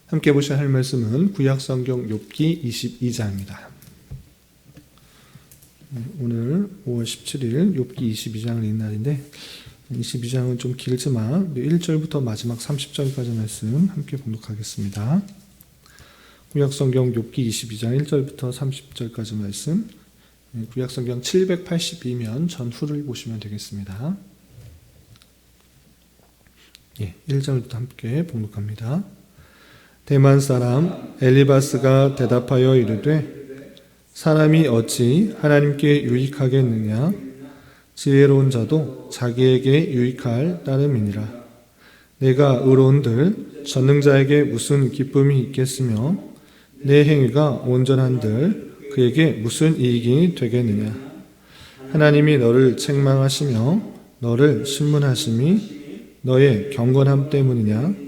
함께 보셔야 할 말씀은 구약성경 욥기 22장입니다. 오늘 5월 17일 욥기 22장을 읽는 날인데 22장은 좀 길지만 1절부터 마지막 30절까지 말씀 함께 봉독하겠습니다. 구약성경 욥기 22장 1절부터 30절까지 말씀, 구약성경 782면 전후를 보시면 되겠습니다. 1절부터 함께 봉독합니다. 대만 사람 엘리바스가 대답하여 이르되 사람이 어찌 하나님께 유익하겠느냐? 지혜로운 자도 자기에게 유익할 따름이니라. 내가 의로운들 전능자에게 무슨 기쁨이 있겠으며 내 행위가 온전한들 그에게 무슨 이익이 되겠느냐? 하나님이 너를 책망하시며 너를 신문하심이 너의 경건함 때문이냐?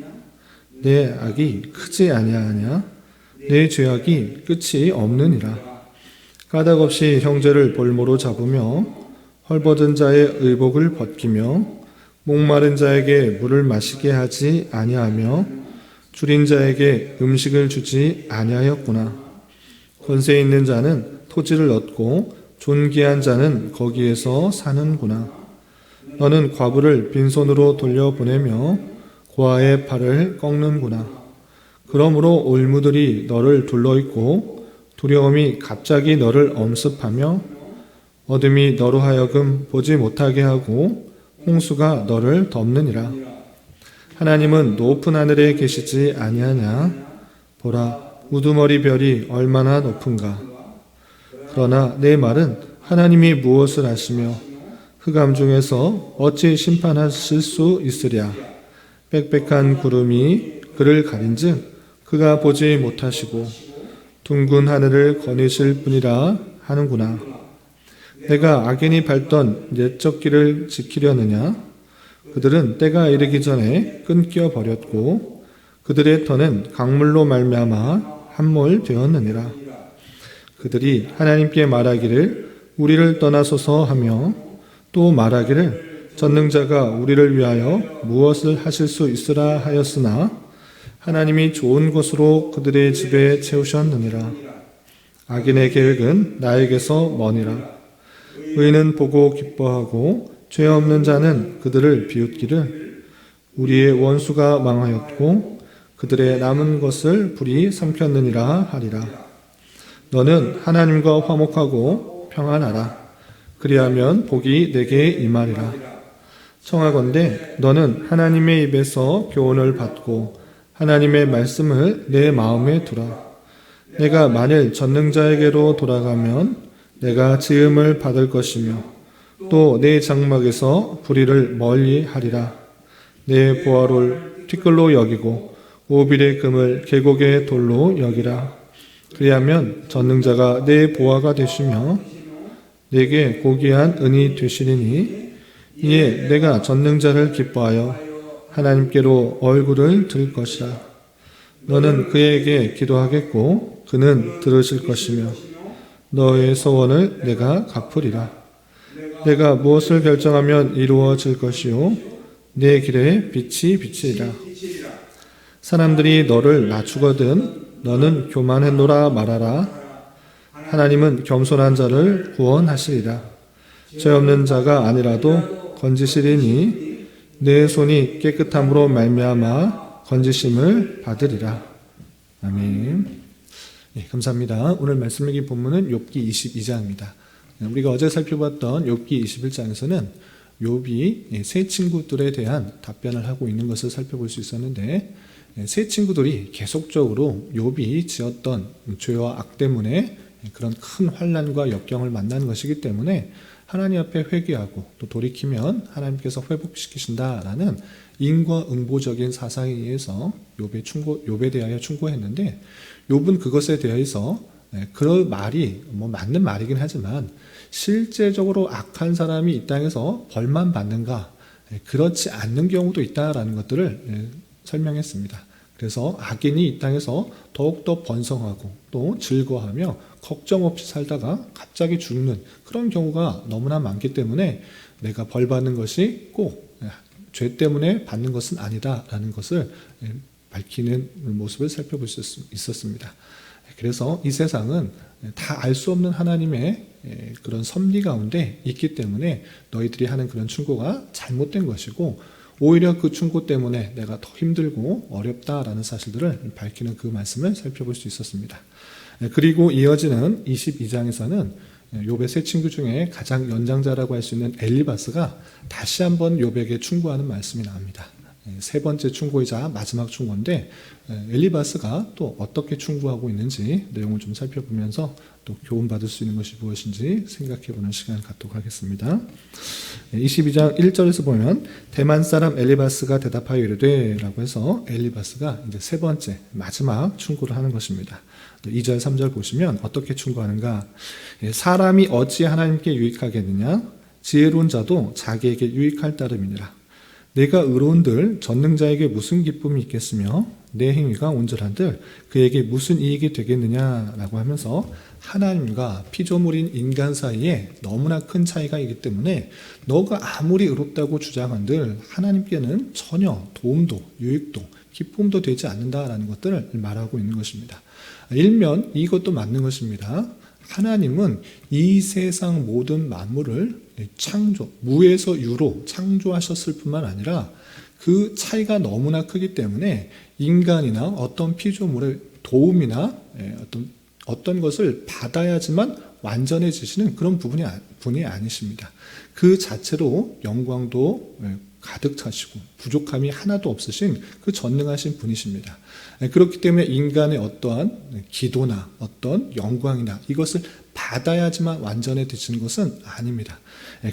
내 악이 크지 아니하냐? 내 죄악이 끝이 없느니라. 까닭없이 형제를 볼모로 잡으며 헐벗은 자의 의복을 벗기며 목마른 자에게 물을 마시게 하지 아니하며 줄인 자에게 음식을 주지 아니하였구나. 권세 있는 자는 토지를 얻고 존귀한 자는 거기에서 사는구나. 너는 과부를 빈손으로 돌려보내며 고아의 팔을 꺾는구나. 그러므로 올무들이 너를 둘러있고 두려움이 갑자기 너를 엄습하며 어둠이 너로 하여금 보지 못하게 하고 홍수가 너를 덮느니라. 하나님은 높은 하늘에 계시지 아니하냐? 보라, 우두머리 별이 얼마나 높은가. 그러나 내 말은 하나님이 무엇을 하시며 흑암 중에서 어찌 심판하실 수 있으랴. 빽빽한 구름이 그를 가린즉 그가 보지 못하시고 둥근 하늘을 거니실 뿐이라 하는구나. 내가 악인이 밟던 옛적 길을 지키려느냐? 그들은 때가 이르기 전에 끊겨 버렸고 그들의 터는 강물로 말미암아 함몰 되었느니라. 그들이 하나님께 말하기를 우리를 떠나소서 하며 또 말하기를 전능자가 우리를 위하여 무엇을 하실 수 있으라 하였으나 하나님이 좋은 것으로 그들의 집에 채우셨느니라. 악인의 계획은 나에게서 머니라. 의인은 보고 기뻐하고 죄 없는 자는 그들을 비웃기를 우리의 원수가 망하였고 그들의 남은 것을 불이 삼켰느니라 하리라. 너는 하나님과 화목하고 평안하라. 그리하면 복이 내게 임하리라. 청하건대 너는 하나님의 입에서 교훈을 받고 하나님의 말씀을 내 마음에 두라. 내가 만일 전능자에게로 돌아가면 내가 지음을 받을 것이며 또 내 장막에서 불의를 멀리 하리라. 내 보화를 티끌로 여기고 오빌의 금을 계곡의 돌로 여기라. 그리하면 전능자가 내 보화가 되시며 내게 고귀한 은이 되시리니 이에 내가 전능자를 기뻐하여 하나님께로 얼굴을 들 것이라. 너는 그에게 기도하겠고 그는 들으실 것이며 너의 소원을 내가 갚으리라. 내가 무엇을 결정하면 이루어질 것이요 내 길에 빛이 비치리라. 사람들이 너를 낮추거든 너는 교만했노라 말하라. 하나님은 겸손한 자를 구원하시리라. 죄 없는 자가 아니라도 건지시리니 내 손이 깨끗함으로 말미암아 건지심을 받으리라. 아멘. 감사합니다. 오늘 말씀 읽기 본문은 욥기 22장입니다. 우리가 어제 살펴봤던 욥기 21장에서는 욥이 세 친구들에 대한 답변을 하고 있는 것을 살펴볼 수 있었는데 세 친구들이 계속적으로 욥이 지었던 죄와 악 때문에 그런 큰 환난과 역경을 만난 것이기 때문에 하나님 앞에 회개하고 또 돌이키면 하나님께서 회복시키신다라는 인과응보적인 사상에 의해서 욥에 대하여 충고했는데 욥은 그것에 대해서 그런 말이 맞는 말이긴 하지만 실제적으로 악한 사람이 이 땅에서 벌만 받는가? 그렇지 않는 경우도 있다라는 것들을 설명했습니다. 그래서 악인이 이 땅에서 더욱더 번성하고 또 즐거워하며 걱정 없이 살다가 갑자기 죽는 그런 경우가 너무나 많기 때문에 내가 벌 받는 것이 꼭 죄 때문에 받는 것은 아니다라는 것을 밝히는 모습을 살펴볼 수 있었습니다. 그래서 이 세상은 다 알 수 없는 하나님의 그런 섭리 가운데 있기 때문에 너희들이 하는 그런 충고가 잘못된 것이고, 오히려 그 충고 때문에 내가 더 힘들고 어렵다라는 사실들을 밝히는 그 말씀을 살펴볼 수 있었습니다. 그리고 이어지는 22장에서는 욥의 세 친구 중에 가장 연장자라고 할 수 있는 엘리바스가 다시 한번 욥에게 충고하는 말씀이 나옵니다. 세 번째 충고이자 마지막 충고인데, 엘리바스가 또 어떻게 충고하고 있는지 내용을 좀 살펴보면서 또 교훈받을 수 있는 것이 무엇인지 생각해보는 시간을 갖도록 하겠습니다. 22장 1절에서 보면 대만 사람 엘리바스가 대답하여 이르되 라고 해서 엘리바스가 이제 세 번째 마지막 충고를 하는 것입니다. 2절 3절 보시면 어떻게 충고하는가. 사람이 어찌 하나님께 유익하겠느냐, 지혜로운 자도 자기에게 유익할 따름이니라. 내가 의로운들 전능자에게 무슨 기쁨이 있겠으며 내 행위가 온전한들 그에게 무슨 이익이 되겠느냐라고 하면서 하나님과 피조물인 인간 사이에 너무나 큰 차이가 있기 때문에 너가 아무리 의롭다고 주장한들 하나님께는 전혀 도움도 유익도 기쁨도 되지 않는다라는 것들을 말하고 있는 것입니다. 일면 이것도 맞는 것입니다. 하나님은 이 세상 모든 만물을 창조, 무에서 유로 창조하셨을 뿐만 아니라 그 차이가 너무나 크기 때문에 인간이나 어떤 피조물의 도움이나 어떤 것을 받아야지만 완전해지시는 그런 분이 아니십니다. 그 자체로 영광도 가득 차시고 부족함이 하나도 없으신 그 전능하신 분이십니다. 그렇기 때문에 인간의 어떠한 기도나 어떤 영광이나 이것을 받아야지만 완전해지는 것은 아닙니다.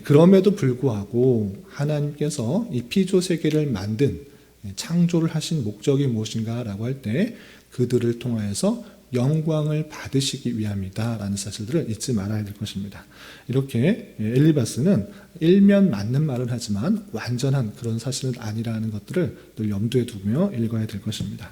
그럼에도 불구하고 하나님께서 이 피조 세계를 만든 창조를 하신 목적이 무엇인가 라고 할 때 그들을 통하여서 영광을 받으시기 위함이다 라는 사실들을 잊지 말아야 될 것입니다. 이렇게 엘리바스는 일면 맞는 말을 하지만 완전한 그런 사실은 아니라는 것들을 늘 염두에 두며 읽어야 될 것입니다.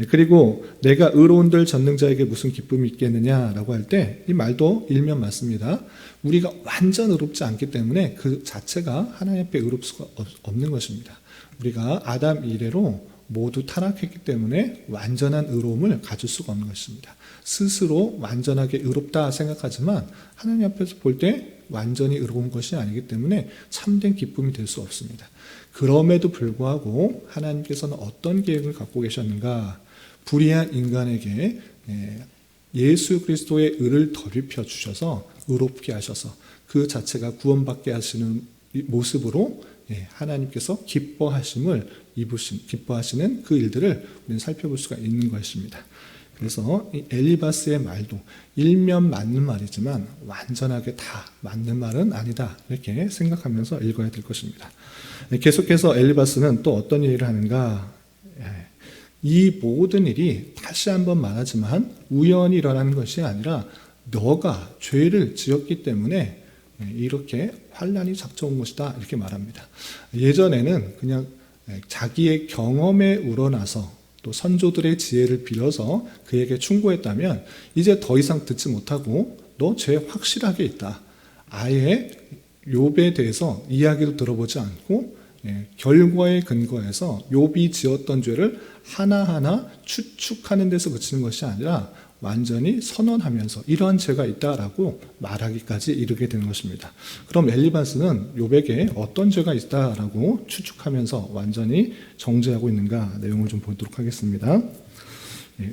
그리고 내가 의로운들 전능자에게 무슨 기쁨이 있겠느냐라고 할 때 이 말도 일면 맞습니다. 우리가 완전 의롭지 않기 때문에 그 자체가 하나님 앞에 의롭 수가 없는 것입니다. 우리가 아담 이래로 모두 타락했기 때문에 완전한 의로움을 가질 수가 없는 것입니다. 스스로 완전하게 의롭다 생각하지만 하나님 앞에서 볼 때 완전히 의로운 것이 아니기 때문에 참된 기쁨이 될 수 없습니다. 그럼에도 불구하고 하나님께서는 어떤 계획을 갖고 계셨는가? 불의한 인간에게 예수 그리스도의 의를 덧입혀 주셔서 의롭게 하셔서 그 자체가 구원받게 하시는 모습으로 하나님께서 기뻐하시는 그 일들을 우리는 살펴볼 수가 있는 것입니다. 그래서 이 엘리바스의 말도 일면 맞는 말이지만 완전하게 다 맞는 말은 아니다 이렇게 생각하면서 읽어야 될 것입니다. 계속해서 엘리바스는 또 어떤 일을 하는가. 이 모든 일이 다시 한번 말하지만 우연히 일어나는 것이 아니라 너가 죄를 지었기 때문에 이렇게 환난이 닥쳐온 것이다 이렇게 말합니다. 예전에는 그냥 자기의 경험에 우러나서 또 선조들의 지혜를 빌어서 그에게 충고했다면 이제 더 이상 듣지 못하고 너 죄 확실하게 있다. 아예 욥에 대해서 이야기도 들어보지 않고 결과에 근거해서 욥이 지었던 죄를 하나하나 추측하는 데서 그치는 것이 아니라 완전히 선언하면서 이러한 죄가 있다라고 말하기까지 이르게 되는 것입니다. 그럼 엘리바스는 욥에게 어떤 죄가 있다라고 추측하면서 완전히 정죄하고 있는가 내용을 좀 보도록 하겠습니다.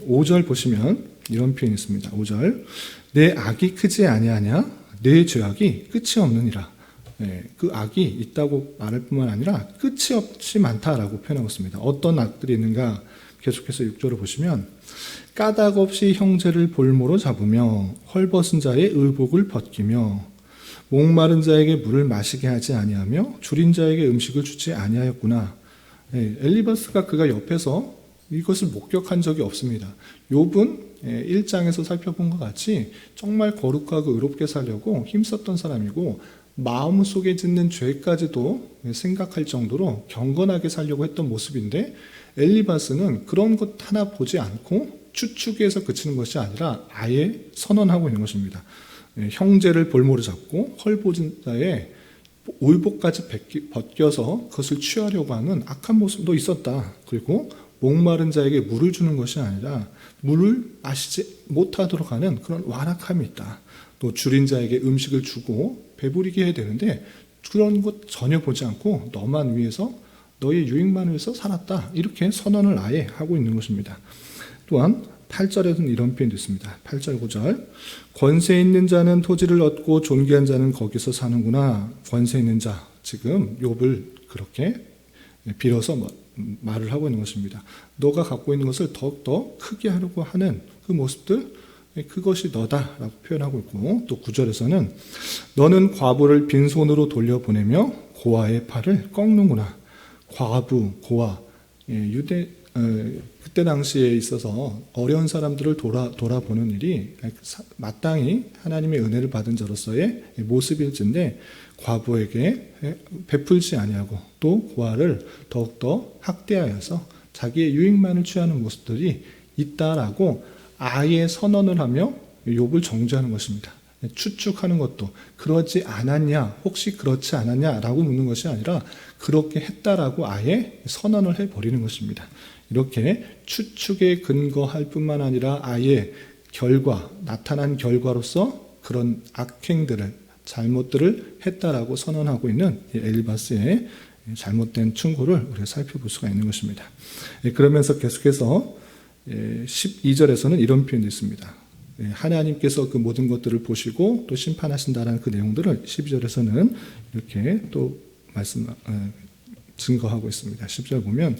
5절 보시면 이런 표현이 있습니다. 5절 내 악이 크지 아니하냐 내 죄악이 끝이 없느니라. 그 악이 있다고 말할 뿐만 아니라 끝이 없이 많다라고 표현하고 있습니다. 어떤 악들이 있는가 계속해서 6절을 보시면 까닭 없이 형제를 볼모로 잡으며 헐벗은 자의 의복을 벗기며 목마른 자에게 물을 마시게 하지 아니하며 줄인 자에게 음식을 주지 아니하였구나. 엘리바스가 그가 옆에서 이것을 목격한 적이 없습니다. 욥은 1장에서 살펴본 것 같이 정말 거룩하고 의롭게 살려고 힘썼던 사람이고 마음속에 짓는 죄까지도 생각할 정도로 경건하게 살려고 했던 모습인데 엘리바스는 그런 것 하나 보지 않고 추측에서 그치는 것이 아니라 아예 선언하고 있는 것입니다. 형제를 볼모로 잡고 헐벗은 자의 의복까지 벗겨서 그것을 취하려고 하는 악한 모습도 있었다. 그리고 목마른 자에게 물을 주는 것이 아니라 물을 마시지 못하도록 하는 그런 완악함이 있다. 또 줄인 자에게 음식을 주고 배부리게 해야 되는데 그런 것 전혀 보지 않고 너만 위해서 너의 유익만을 위해서 살았다. 이렇게 선언을 아예 하고 있는 것입니다. 또한 8절에는 이런 표현도 있습니다. 8절 9절 권세 있는 자는 토지를 얻고 존귀한 자는 거기서 사는구나. 권세 있는 자, 지금 욥을 그렇게 빌어서 말을 하고 있는 것입니다. 너가 갖고 있는 것을 더욱더 크게 하려고 하는 그 모습들, 그것이 너다라고 표현하고 있고, 또 9절에서는 너는 과부를 빈손으로 돌려보내며 고아의 팔을 꺾는구나. 과부, 고아, 유대 그때 당시에 있어서 어려운 사람들을 돌아보는 일이 마땅히 하나님의 은혜를 받은 자로서의 모습일진데 과부에게 베풀지 아니하고 또 고아를 더욱더 학대하여서 자기의 유익만을 취하는 모습들이 있다라고 아예 선언을 하며 욥을 정죄하는 것입니다. 추측하는 것도 그러지 않았냐, 혹시 그렇지 않았냐라고 묻는 것이 아니라 그렇게 했다라고 아예 선언을 해버리는 것입니다. 이렇게 추측에 근거할 뿐만 아니라 아예 나타난 결과로서 그런 악행들을, 잘못들을 했다라고 선언하고 있는 엘리바스의 잘못된 충고를 우리가 살펴볼 수가 있는 것입니다. 그러면서 계속해서 12절에서는 이런 표현도 있습니다. 하나님께서 그 모든 것들을 보시고 또 심판하신다는 그 내용들을 12절에서는 이렇게 또 증거하고 있습니다. 10절 보면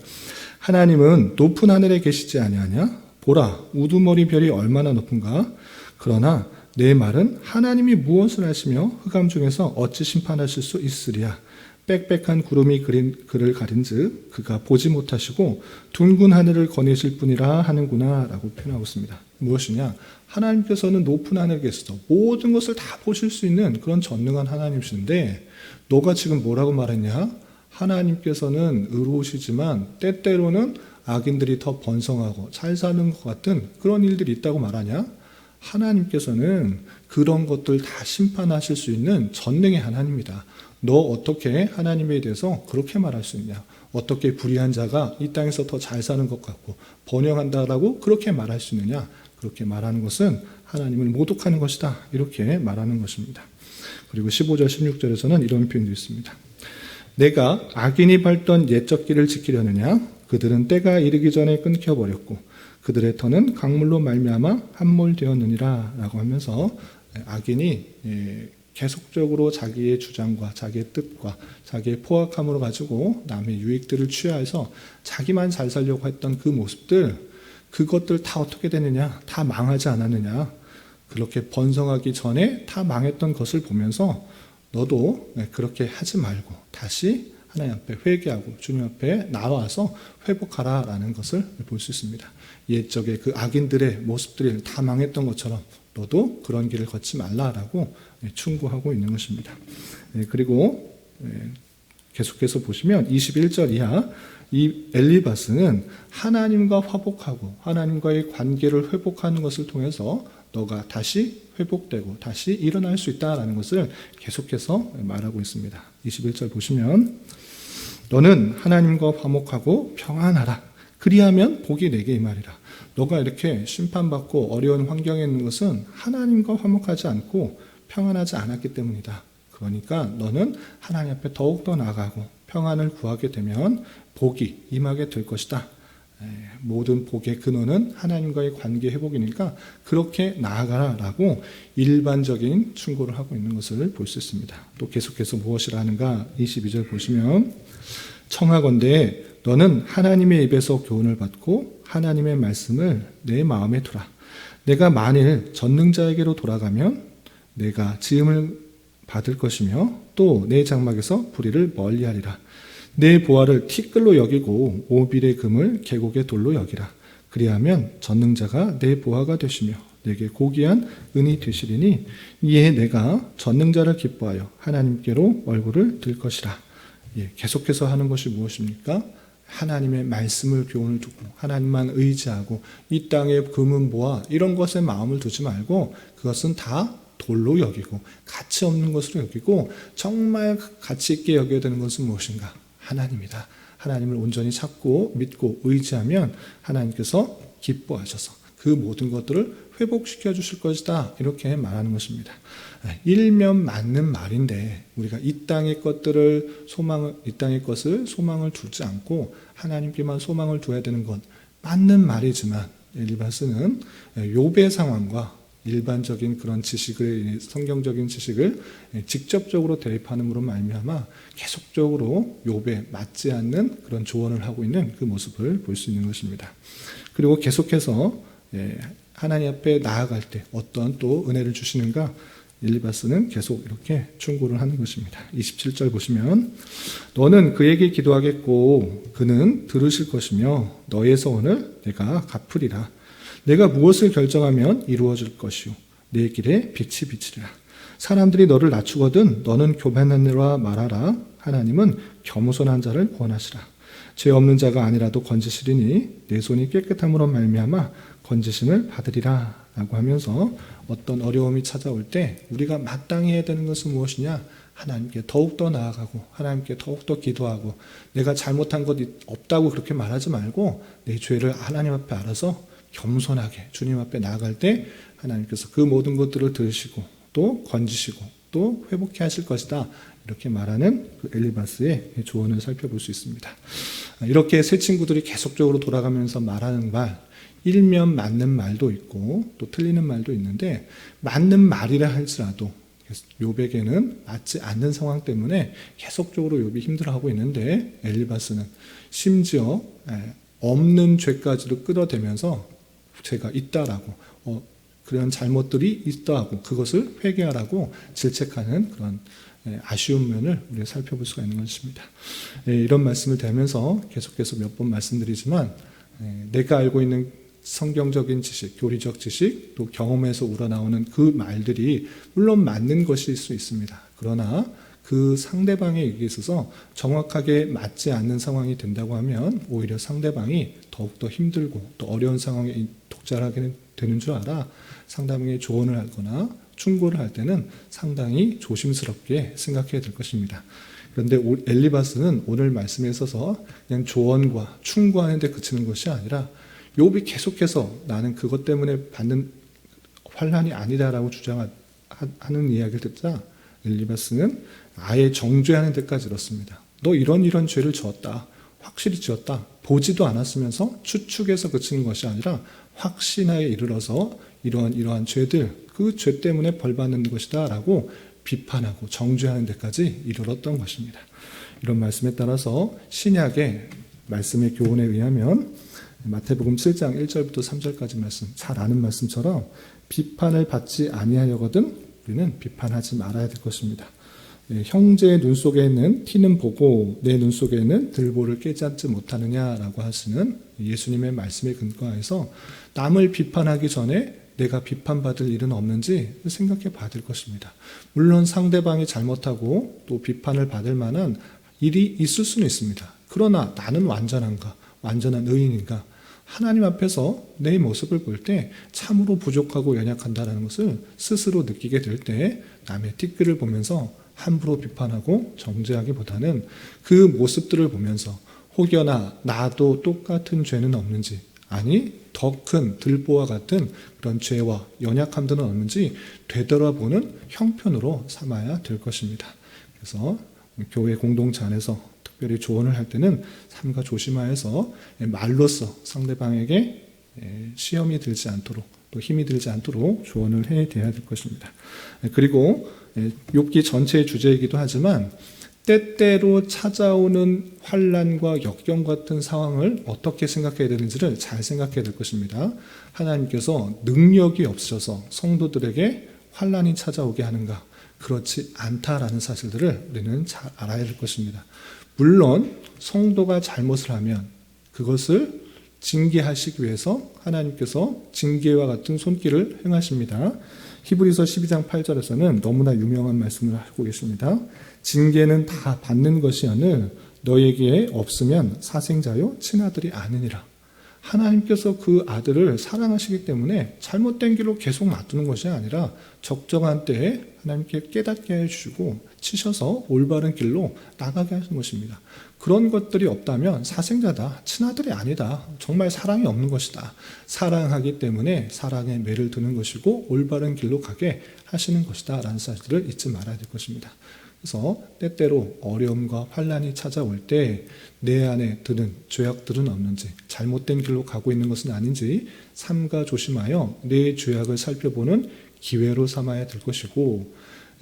하나님은 높은 하늘에 계시지 아니하냐? 보라, 우두머리 별이 얼마나 높은가? 그러나 내 말은 하나님이 무엇을 하시며 흑암 중에서 어찌 심판하실 수 있으리야? 빽빽한 구름이 그를 가린즉 그가 보지 못하시고 둥근 하늘을 거니실 뿐이라 하는구나 라고 표현하고 있습니다. 무엇이냐? 하나님께서는 높은 하늘에 계셔서 모든 것을 다 보실 수 있는 그런 전능한 하나님이신데 너가 지금 뭐라고 말했냐? 하나님께서는 의로우시지만 때때로는 악인들이 더 번성하고 잘 사는 것 같은 그런 일들이 있다고 말하냐? 하나님께서는 그런 것들 다 심판하실 수 있는 전능의 하나님이다. 너 어떻게 하나님에 대해서 그렇게 말할 수 있냐? 어떻게 불의한 자가 이 땅에서 더 잘 사는 것 같고 번영한다라고 그렇게 말할 수 있느냐? 그렇게 말하는 것은 하나님을 모독하는 것이다. 이렇게 말하는 것입니다. 그리고 15절 16절에서는 이런 표현도 있습니다. 내가 악인이 밟던 옛적 길을 지키려느냐? 그들은 때가 이르기 전에 끊겨버렸고 그들의 터는 강물로 말미암아 함몰되었느니라 라고 하면서 악인이 계속적으로 자기의 주장과 자기의 뜻과 자기의 포악함으로 가지고 남의 유익들을 취하해서 자기만 잘 살려고 했던 그 모습들, 그것들 다 어떻게 되느냐? 다 망하지 않았느냐? 그렇게 번성하기 전에 다 망했던 것을 보면서 너도 그렇게 하지 말고 다시 하나님 앞에 회개하고 주님 앞에 나와서 회복하라라는 것을 볼 수 있습니다. 옛적의 그 악인들의 모습들이 다 망했던 것처럼 너도 그런 길을 걷지 말라라고 충고하고 있는 것입니다. 그리고 계속해서 보시면 21절 이하 이 엘리바스는 하나님과 화복하고 하나님과의 관계를 회복하는 것을 통해서 너가 다시 회복되고 다시 일어날 수 있다라는 것을 계속해서 말하고 있습니다. 21절 보시면 너는 하나님과 화목하고 평안하라. 그리하면 복이 내게 임하리라. 너가 이렇게 심판받고 어려운 환경에 있는 것은 하나님과 화목하지 않고 평안하지 않았기 때문이다. 그러니까 너는 하나님 앞에 더욱더 나아가고 평안을 구하게 되면 복이 임하게 될 것이다. 모든 복의 근원은 하나님과의 관계 회복이니까 그렇게 나아가라라고 일반적인 충고를 하고 있는 것을 볼 수 있습니다. 또 계속해서 무엇이라 하는가 22절 보시면 청하건대 너는 하나님의 입에서 교훈을 받고 하나님의 말씀을 내 마음에 두라. 내가 만일 전능자에게로 돌아가면 내가 지음을 받을 것이며 또 내 장막에서 불의를 멀리하리라. 내 보화를 티끌로 여기고 오빌의 금을 계곡의 돌로 여기라. 그리하면 전능자가 내 보화가 되시며 내게 고귀한 은이 되시리니 이에 내가 전능자를 기뻐하여 하나님께로 얼굴을 들 것이라. 계속해서 하는 것이 무엇입니까? 하나님의 말씀을 교훈을 두고 하나님만 의지하고 이 땅의 금은 보화 이런 것에 마음을 두지 말고 그것은 다 돌로 여기고 가치 없는 것으로 여기고 정말 가치 있게 여겨야 되는 것은 무엇인가? 하나님이다. 하나님을 온전히 찾고 믿고 의지하면 하나님께서 기뻐하셔서 그 모든 것들을 회복시켜 주실 것이다. 이렇게 말하는 것입니다. 일면 맞는 말인데 우리가 이 땅의 것을 소망을 두지 않고 하나님께만 소망을 두어야 되는 건 맞는 말이지만 엘리바스는 욥의 상황과 일반적인 그런 지식을 성경적인 지식을 직접적으로 대입하는으로 말미암아 계속적으로 욥에 맞지 않는 그런 조언을 하고 있는 그 모습을 볼 수 있는 것입니다. 그리고 계속해서 하나님 앞에 나아갈 때 어떤 또 은혜를 주시는가 엘리바스는 계속 이렇게 충고를 하는 것입니다. 27절 보시면 너는 그에게 기도하겠고 그는 들으실 것이며 너의 소원을 내가 갚으리라. 내가 무엇을 결정하면 이루어질 것이요 내 길에 빛이 비치리라. 사람들이 너를 낮추거든 너는 교만하느라 말하라. 하나님은 겸손한 자를 구원하시라. 죄 없는 자가 아니라도 건지시리니 내 손이 깨끗함으로 말미암아 건지심을 받으리라 라고 하면서 어떤 어려움이 찾아올 때 우리가 마땅히 해야 되는 것은 무엇이냐? 하나님께 더욱더 나아가고 하나님께 더욱더 기도하고 내가 잘못한 것 없다고 그렇게 말하지 말고 내 죄를 하나님 앞에 알아서 겸손하게 주님 앞에 나아갈 때 하나님께서 그 모든 것들을 들으시고 또 건지시고 또 회복해 하실 것이다. 이렇게 말하는 그 엘리바스의 조언을 살펴볼 수 있습니다. 이렇게 세 친구들이 계속적으로 돌아가면서 말하는 말, 일면 맞는 말도 있고 또 틀리는 말도 있는데 맞는 말이라 할지라도 욥에게는 맞지 않는 상황 때문에 계속적으로 욥이 힘들어하고 있는데 엘리바스는 심지어 없는 죄까지도 끌어대면서 죄가 있다라고 그런 잘못들이 있다고 그것을 회개하라고 질책하는 그런 아쉬운 면을 우리가 살펴볼 수가 있는 것입니다. 이런 말씀을 드리면서 계속해서 몇 번 말씀드리지만 내가 알고 있는 성경적인 지식, 교리적 지식, 또 경험에서 우러나오는 그 말들이 물론 맞는 것일 수 있습니다. 그러나 그 상대방에게 있어서 정확하게 맞지 않는 상황이 된다고 하면 오히려 상대방이 더욱더 힘들고 또 어려운 상황에 독잘하게 되는 줄 알아 상대방에게 조언을 하거나 충고를 할 때는 상당히 조심스럽게 생각해야 될 것입니다. 그런데 엘리바스는 오늘 말씀에 있어서 그냥 조언과 충고하는 데 그치는 것이 아니라 욥이 계속해서 나는 그것 때문에 받는 환난이 아니다라고 주장하는 이야기를 듣자 엘리바스는 아예 정죄하는 데까지 이렇습니다. 너 이런 죄를 지었다. 확실히 지었다. 보지도 않았으면서 추측해서 그치는 것이 아니라 확신하에 이르러서 이러한 죄들, 그 죄 때문에 벌받는 것이다 라고 비판하고 정죄하는 데까지 이르렀던 것입니다. 이런 말씀에 따라서 신약의 말씀의 교훈에 의하면 마태복음 7장 1절부터 3절까지 말씀, 잘 아는 말씀처럼 비판을 받지 아니하려거든 우리는 비판하지 말아야 될 것입니다. 형제의 눈 속에 있는 티는 보고 내 눈 속에 있는 들보를 깨닫지 못하느냐라고 하시는 예수님의 말씀에 근거해서 남을 비판하기 전에 내가 비판받을 일은 없는지 생각해 봐야 될 것입니다. 물론 상대방이 잘못하고 또 비판을 받을 만한 일이 있을 수는 있습니다. 그러나 나는 완전한가? 완전한 의인인가? 하나님 앞에서 내 모습을 볼 때 참으로 부족하고 연약한다는 것을 스스로 느끼게 될 때 남의 티끌을 보면서 함부로 비판하고 정죄하기보다는 그 모습들을 보면서 혹여나 나도 똑같은 죄는 없는지 아니 더 큰 들보와 같은 그런 죄와 연약함들은 없는지 되돌아보는 형편으로 삼아야 될 것입니다. 그래서 교회 공동체 안에서 특별히 조언을 할 때는 삼가 조심하여서 말로써 상대방에게 시험이 들지 않도록 또 힘이 들지 않도록 조언을 해야 될 것입니다. 그리고 욥기 전체의 주제이기도 하지만 때때로 찾아오는 환난과 역경 같은 상황을 어떻게 생각해야 되는지를 잘 생각해야 될 것입니다. 하나님께서 능력이 없어서 성도들에게 환난이 찾아오게 하는가? 그렇지 않다라는 사실들을 우리는 잘 알아야 될 것입니다. 물론 성도가 잘못을 하면 그것을 징계하시기 위해서 하나님께서 징계와 같은 손길을 행하십니다. 히브리서 12장 8절에서는 너무나 유명한 말씀을 하고 계십니다. 징계는 다 받는 것이 아니라 너에게 없으면 사생자요 친아들이 아니니라. 하나님께서 그 아들을 사랑하시기 때문에 잘못된 길로 계속 놔두는 것이 아니라 적정한 때에 하나님께 깨닫게 해주시고 치셔서 올바른 길로 나가게 하시는 것입니다. 그런 것들이 없다면 사생자다, 친아들이 아니다, 정말 사랑이 없는 것이다. 사랑하기 때문에 사랑에 매를 드는 것이고 올바른 길로 가게 하시는 것이다 라는 사실을 잊지 말아야 될 것입니다. 그래서 때때로 어려움과 환난이 찾아올 때 내 안에 드는 죄악들은 없는지, 잘못된 길로 가고 있는 것은 아닌지 삼가 조심하여 내 죄악을 살펴보는 기회로 삼아야 될 것이고,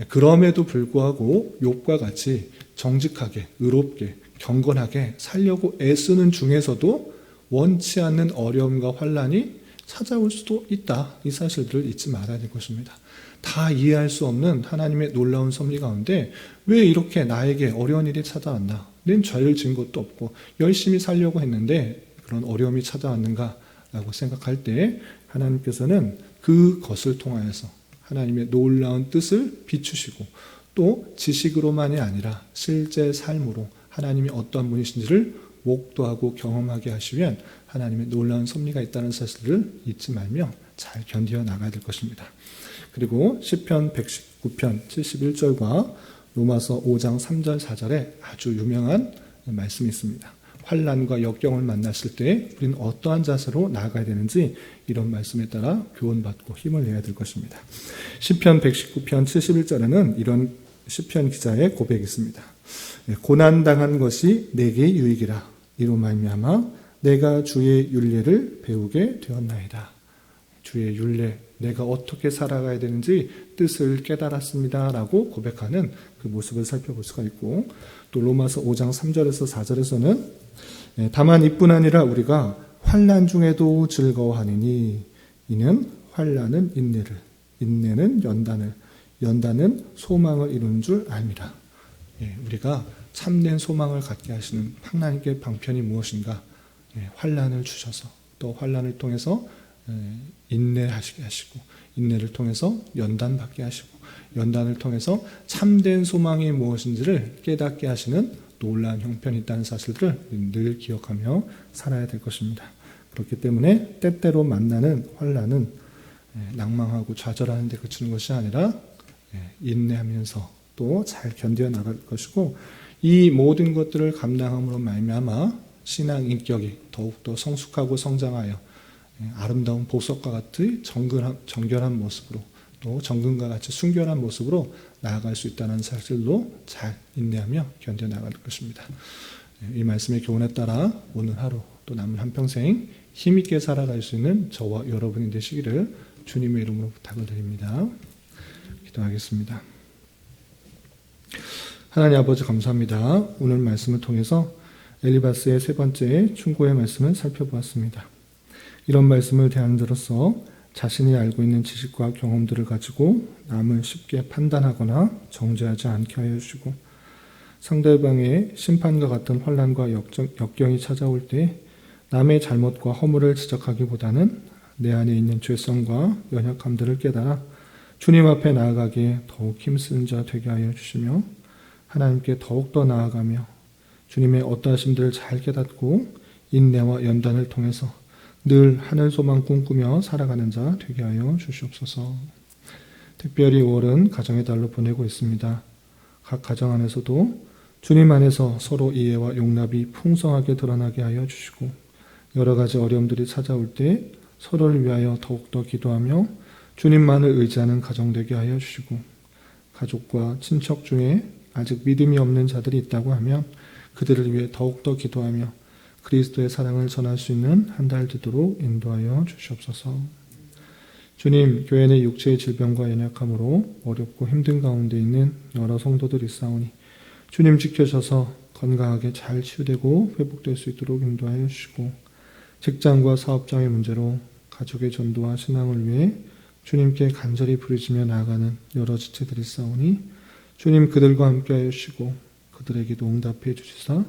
그럼에도 불구하고 욥과 같이 정직하게, 의롭게, 경건하게 살려고 애쓰는 중에서도 원치 않는 어려움과 환난이 찾아올 수도 있다. 이 사실들을 잊지 말아야 될 것입니다. 다 이해할 수 없는 하나님의 놀라운 섭리 가운데 왜 이렇게 나에게 어려운 일이 찾아왔나? 낸 죄를 지은 것도 없고 열심히 살려고 했는데 그런 어려움이 찾아왔는가라고 생각할 때 하나님께서는 그것을 통하여서 하나님의 놀라운 뜻을 비추시고 또 지식으로만이 아니라 실제 삶으로 하나님이 어떠한 분이신지를 목도하고 경험하게 하시면 하나님의 놀라운 섭리가 있다는 사실을 잊지 말며 잘 견디어 나가야 될 것입니다. 그리고 시편 119편 71절과 로마서 5장 3절 4절에 아주 유명한 말씀이 있습니다. 환난과 역경을 만났을 때 우리는 어떠한 자세로 나아가야 되는지 이런 말씀에 따라 교훈받고 힘을 내야 될 것입니다. 시편 119편 71절에는 이런 시편 기자의 고백이 있습니다. 고난당한 것이 내게 유익이라 이로 말미암아 내가 주의 율례를 배우게 되었나이다. 주의 율례, 내가 어떻게 살아가야 되는지 뜻을 깨달았습니다 라고 고백하는 그 모습을 살펴볼 수가 있고, 또 로마서 5장 3절에서 4절에서는 다만 이뿐 아니라 우리가 환난 중에도 즐거워하느니 이는 환난은 인내를, 인내는 연단을, 연단은 소망을 이루는 줄 압니다. 우리가 참된 소망을 갖게 하시는 하나님께 방편이 무엇인가? 환난을 주셔서 또 환난을 통해서 인내하시게 하시고 인내를 통해서 연단받게 하시고 연단을 통해서 참된 소망이 무엇인지를 깨닫게 하시는 놀라운 형편이 있다는 사실들을 늘 기억하며 살아야 될 것입니다. 그렇기 때문에 때때로 만나는 환난은 낭망하고 좌절하는 데 그치는 것이 아니라 인내하면서 또 잘 견뎌 나갈 것이고, 이 모든 것들을 감당함으로 말미암아 신앙 인격이 더욱더 성숙하고 성장하여 아름다운 보석과 같이 정결한 모습으로 또 정금과 같이 순결한 모습으로 나아갈 수 있다는 사실로 잘 인내하며 견뎌나갈 것입니다. 이 말씀의 교훈에 따라 오늘 하루 또 남은 한평생 힘있게 살아갈 수 있는 저와 여러분이 되시기를 주님의 이름으로 부탁을 드립니다. 기도하겠습니다. 하나님 아버지 감사합니다. 오늘 말씀을 통해서 엘리바스의 세 번째 충고의 말씀을 살펴보았습니다. 이런 말씀을 대하는 자로서 자신이 알고 있는 지식과 경험들을 가지고 남을 쉽게 판단하거나 정죄하지 않게 하여 주시고, 상대방의 심판과 같은 환난과 역경이 찾아올 때 남의 잘못과 허물을 지적하기보다는 내 안에 있는 죄성과 연약함들을 깨달아 주님 앞에 나아가기에 더욱 힘쓰는 자 되게 하여 주시며, 하나님께 더욱더 나아가며 주님의 어떠하심들을 잘 깨닫고 인내와 연단을 통해서 늘 하늘 소망 꿈꾸며 살아가는 자 되게 하여 주시옵소서. 특별히 5월은 가정의 달로 보내고 있습니다. 각 가정 안에서도 주님 안에서 서로 이해와 용납이 풍성하게 드러나게 하여 주시고, 여러 가지 어려움들이 찾아올 때 서로를 위하여 더욱더 기도하며 주님만을 의지하는 가정 되게 하여 주시고, 가족과 친척 중에 아직 믿음이 없는 자들이 있다고 하면 그들을 위해 더욱더 기도하며 그리스도의 사랑을 전할 수 있는 한 달 되도록 인도하여 주시옵소서. 주님, 교회 내 육체의 질병과 연약함으로 어렵고 힘든 가운데 있는 여러 성도들이 있사오니 주님 지켜셔서 건강하게 잘 치유되고 회복될 수 있도록 인도하여 주시고, 직장과 사업장의 문제로 가족의 전도와 신앙을 위해 주님께 간절히 부르짖며 나아가는 여러 지체들이 있사오니 주님 그들과 함께하여 주시고 그들에게도 응답해 주시사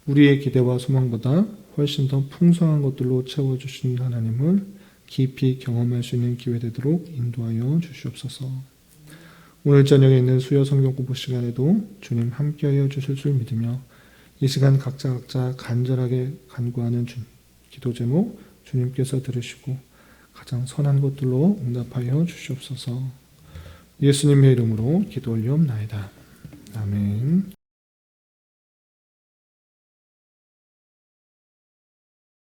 우리의 기대와 소망보다 훨씬 더 풍성한 것들로 채워주시는 하나님을 깊이 경험할 수 있는 기회 되도록 인도하여 주시옵소서. 오늘 저녁에 있는 수요 성경 공부 시간에도 주님 함께하여 주실 줄 믿으며 이 시간 각자 간절하게 간구하는 기도 제목 주님께서 들으시고 가장 선한 것들로 응답하여 주시옵소서. 예수님의 이름으로 기도 올리옵나이다. 아멘.